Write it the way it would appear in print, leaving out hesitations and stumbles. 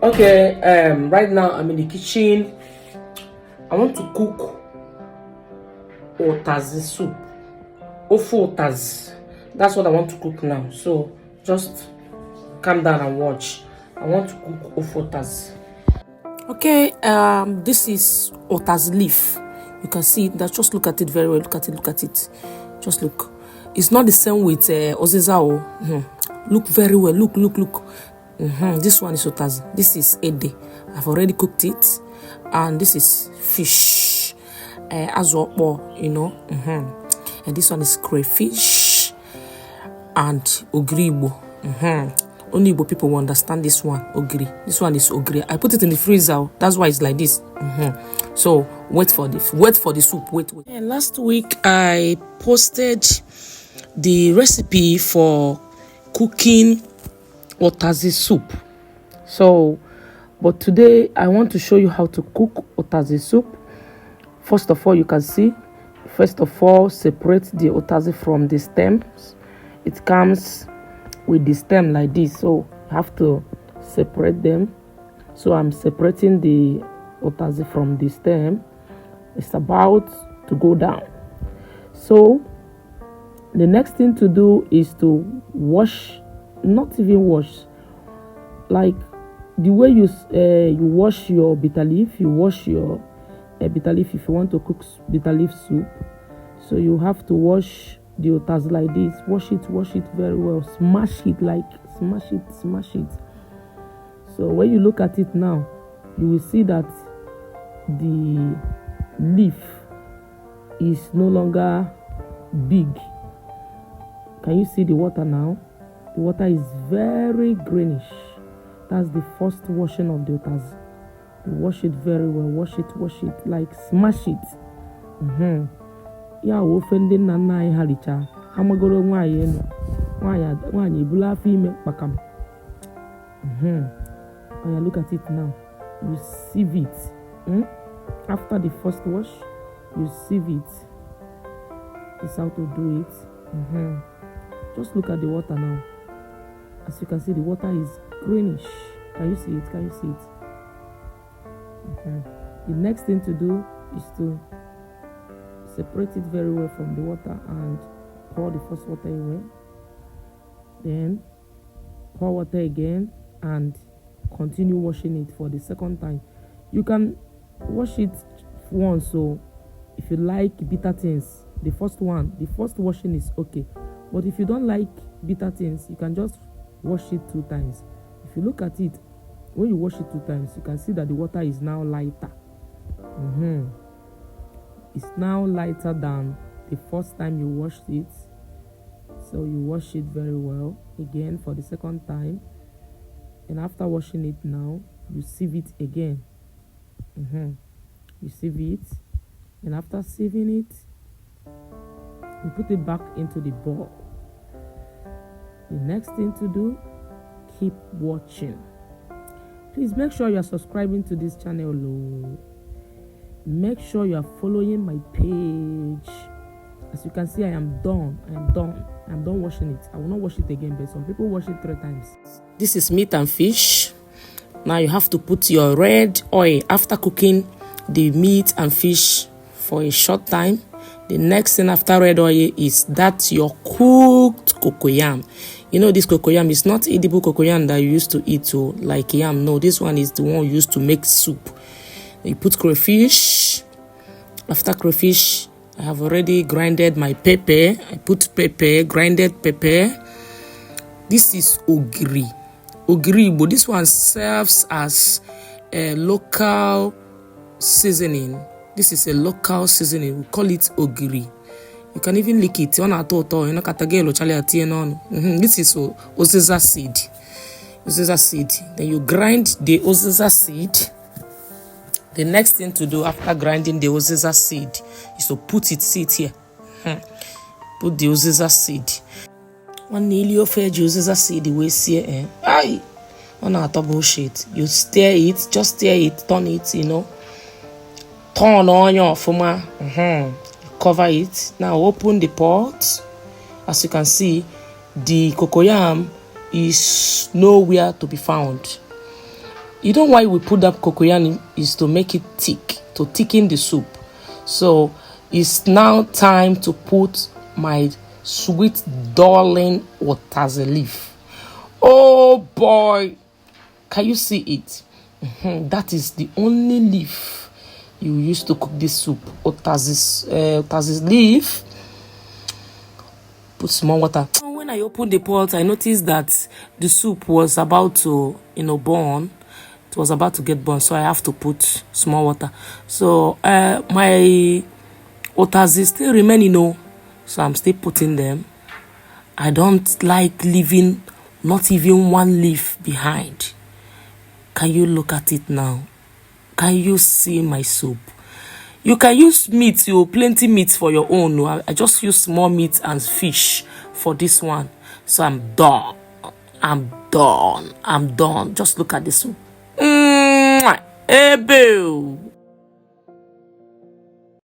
Okay, right now I'm in the kitchen. I want to cook Utazi soup. Ofu Utazi. That's what I want to cook now. So just calm down and watch. I want to cook Ofu Utazi. Okay, this is Utazi leaf. You can see that. Just look at it very well. Look at it. Just look. It's not the same with Ozezao. Look very well. Look. This one is Utazi. This is Ede. I've already cooked it. And this is fish. Azopo, you know. And this one is crayfish. And Igbo. Only Igbo people will understand this one. Ogiri. This one is ogiri. I put it in the freezer. That's why it's like this. So wait for the soup. Wait. And last week I posted the recipe for cooking Utazi soup. So, but today I want to show you how to cook Utazi soup. First of all, you can see. First of all, separate the Utazi from the stems. It comes with the stem like this, so you have to separate them. So I'm separating the Utazi from the stem. It's about to go down. So the next thing to do is to wash, not even wash, like the way you wash your bitter leaf. You wash your bitter leaf if you want to cook bitter leaf soup. So you have to wash the Utazi like this. Wash it very well. Smash it. So when you look at it now, you will see that the leaf is no longer big. Can you see the water now? The water is very greenish. That's the first washing of the Utazi. You wash it very well. Wash it, like smash it. Ya offending nana I halicha. Hamagoro nwaye no. Nwaye ebula afọ ime kpakam. Oh yeah, look at it now. You sieve it. After the first wash, you sieve it. It's how to do it. Just look at the water now. As you can see, the water is greenish. Can you see it? The next thing to do is to separate it very well from the water and pour the first water away. Then pour water again and continue washing it for the second time. You can wash it once, so if you like bitter things, the first washing is okay. But if you don't like bitter things, you can just wash it 2 times. If you look at it, when you wash it 2 times, you can see that the water is now lighter. It's now lighter than the first time you washed it. So you wash it very well again for the second time. And after washing it now, you sieve it again. You sieve it. And after sieving it, you put it back into the bowl. The next thing to do, keep watching. Please make sure you are subscribing to this channel. Make sure you are following my page. As you can see, I am done washing it. I will not wash it again, but some people wash it 3 times. This is meat and fish. Now you have to put your red oil after cooking the meat and fish for a short time. The next thing after red oil is that your cooked cocoyam. You know, this cocoyam is not edible cocoyam that you used to eat like yam. No, this one is the one used to make soup. You put crayfish. After crayfish, I have already grinded my pepper. I put pepper, grinded pepper. This is ogiri. Ogiri, but this one serves as a local seasoning. This is a local seasoning. We call it ogiri. You can even lick it. This is ozeza seed. Ozeza seed. Then you grind the ozeza seed. The next thing to do after grinding the ozeza seed is to put it here. Put the ozeza seed. One nearly of ozeza seed the way see Aye. On a bullshit. You stir it, just stir it, turn it, you know. Turn on your former. Cover it. Now open the pot. As you can see, the cocoyam is nowhere to be found. You know why we put that cocoyam is to make it thick, to thicken the soup. So it's now time to put my sweet darling Utazi leaf. Oh boy, can you see it? That is the only leaf you use to cook this soup. Utazi's leaf. Put small water. When I opened the pot, I noticed that the soup was about to, burn. It was about to get burned, so I have to put small water. So my Utazi still remain, so I'm still putting them. I don't like leaving not even one leaf behind. Can you look at it now? Can you see my soup? You can use meat, plenty meat for your own. I just use small meat and fish for this one. So I'm done. I'm done. Just look at this soup. Hey, boo.